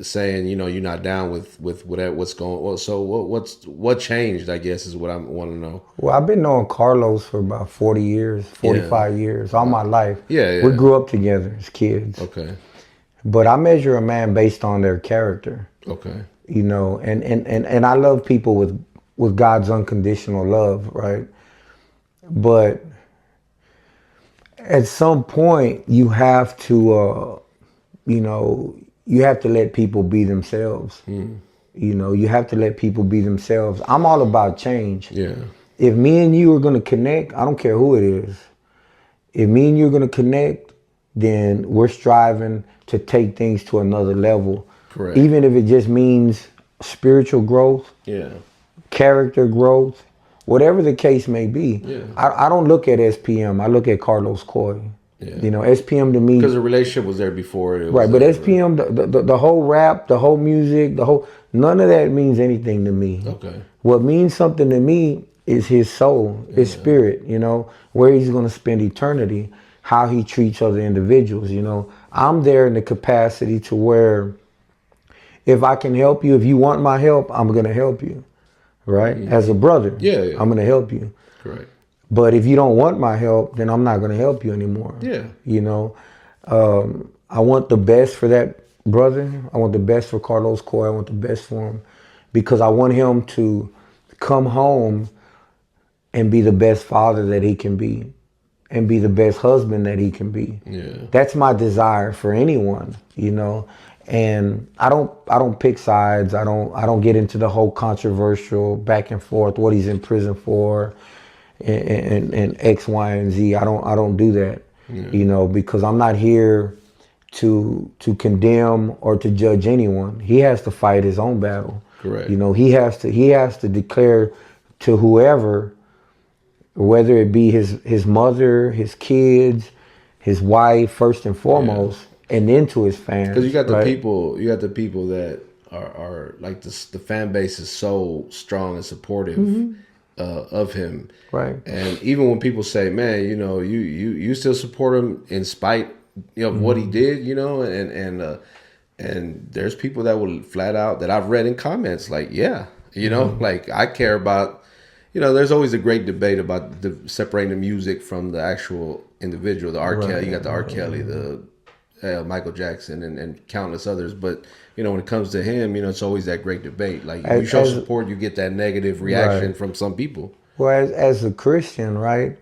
saying, you know, you're not down with whatever what's going on. So what changed, I guess, is what I want to know. Well, I've been knowing Carlos for about 40 years, Yeah. 45 years, all my Wow. life. Yeah, We yeah. grew up together as kids. Okay. But I measure a man based on their character, Okay. you know, and I love people with God's unconditional love, right? But at some point you have to you know, you have to let people be themselves. Mm. You know, you have to let people be themselves. I'm all about change. Yeah. If me and you are going to connect, I don't care who it is. If me and you are going to connect, then we're striving to take things to another level. Correct. Even if it just means spiritual growth, Yeah. character growth, whatever the case may be. Yeah. I don't look at SPM. I look at Carlos Coy. Yeah. You know, SPM to me, Because the relationship was there before it was right? But ever. SPM, the whole rap, the whole music, none of that means anything to me. Okay. What means something to me is his soul, his spirit, you know, where he's going to spend eternity, how he treats other individuals, you know. I'm there in the capacity to where if I can help you, if you want my help, I'm going to help you, right? As a brother, Yeah, yeah. I'm going to help you. Correct. But if you don't want my help, then I'm not going to help you anymore. Yeah. You know, I want the best for that brother. I want the best for Carlos Coy. I want the best for him because I want him to come home and be the best father that he can be and be the best husband that he can be. Yeah. That's my desire for anyone, you know. And I don't pick sides. I don't get into the whole controversial back and forth what he's in prison for and X, Y, and Z. I don't do that. Yeah. You know, because I'm not here to condemn or to judge anyone. He has to fight his own battle. Correct. You know, he has to declare to whoever, whether it be his mother, his kids, his wife first and foremost, and then to his fans. Because you got the right? people that are like this. The fan base is so strong and supportive of him, Right. and even when people say, "Man, you know, you still support him in spite of what he did," you know, and there's people that will flat out that I've read in comments like, "Yeah, you know, like I care about." You know, there's always a great debate about separating the music from the actual individual. The R. Kelly, you got the R. Kelly, the Michael Jackson, and countless others. But you know, when it comes to him, you know, it's always that great debate. Like you show support, you get that negative reaction Right. from some people. Well, as a Christian, right,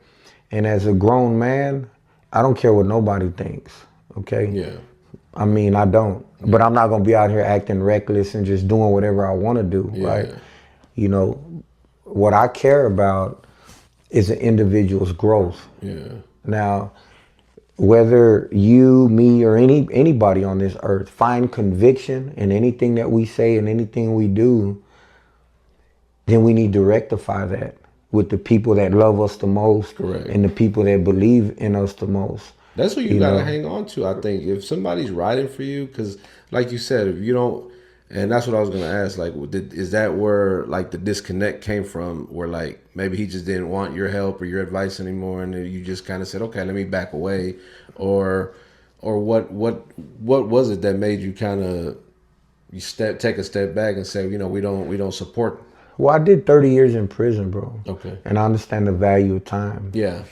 and as a grown man, I don't care what nobody thinks. Okay. Yeah. I mean, I don't. But I'm not gonna be out here acting reckless and just doing whatever I want to do. Yeah. Right. You know, what I care about is an individual's growth. Yeah. Now, whether you, me, or anybody on this earth find conviction in anything that we say and anything we do, then we need to rectify that with the people that love us the most. Correct. And the people that believe in us the most. That's what you gotta hang on to. I think if somebody's riding for you, because like you said, if you don't, and that's what I was gonna ask. Like, is that where like the disconnect came from? Where like maybe he just didn't want your help or your advice anymore, and then you just kind of said, okay, let me back away, or what was it that made you kind of take a step back and say, you know, we don't support. Well, I did 30 years in prison, bro. Okay. And I understand the value of time. Yeah.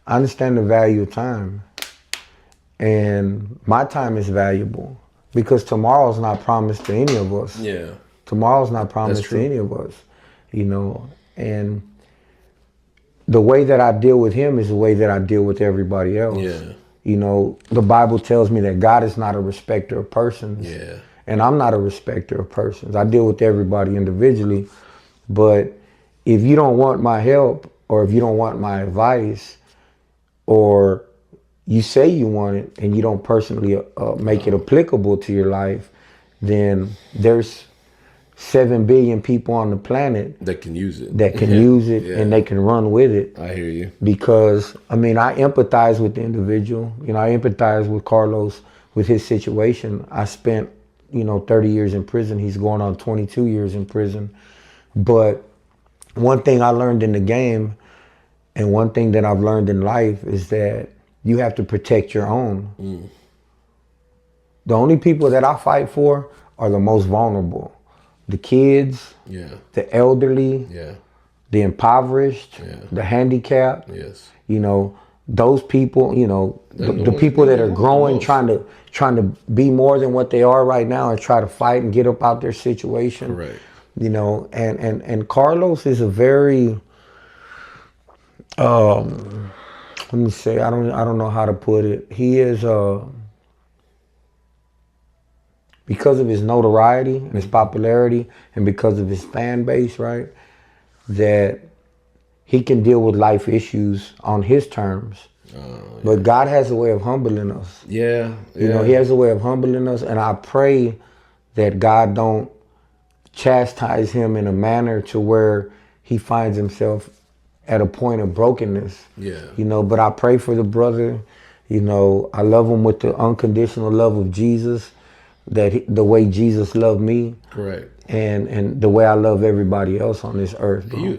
I understand the value of time. And my time is valuable because tomorrow's not promised to any of us. Yeah. Tomorrow's not promised to any of us, you know. And the way that I deal with him is the way that I deal with everybody else. Yeah. You know, the Bible tells me that God is not a respecter of persons. Yeah. And I'm not a respecter of persons. I deal with everybody individually. But if you don't want my help or if you don't want my advice or you say you want it and you don't personally make it applicable to your life, then there's 7 billion people on the planet that can use it. And they can run with it. I hear you. Because, I mean, I empathize with the individual. You know, I empathize with Carlos, with his situation. I spent, 30 years in prison. He's going on 22 years in prison. But one thing I learned in the game and one thing that I've learned in life is that you have to protect your own. The only people that I fight for are the most vulnerable. The kids, Yeah. the elderly, Yeah. the impoverished, Yeah. the handicapped. Yes. You know, those people, you know, They're the ones people need that the are growing, most. trying to be more than what they are right now and try to fight and get up out their situation. Correct. You know, and Carlos is a very let me say, I don't know how to put it. He is because of his notoriety and his popularity and because of his fan base, right? That he can deal with life issues on his terms. But God has a way of humbling us. Yeah. You know, he has a way of humbling us, and I pray that God don't chastise him in a manner to where he finds himself at a point of brokenness. Yeah. You know, but I pray for the brother. You know, I love him with the unconditional love of Jesus, the way Jesus loved me, Correct. and the way I love everybody else on this earth, bro.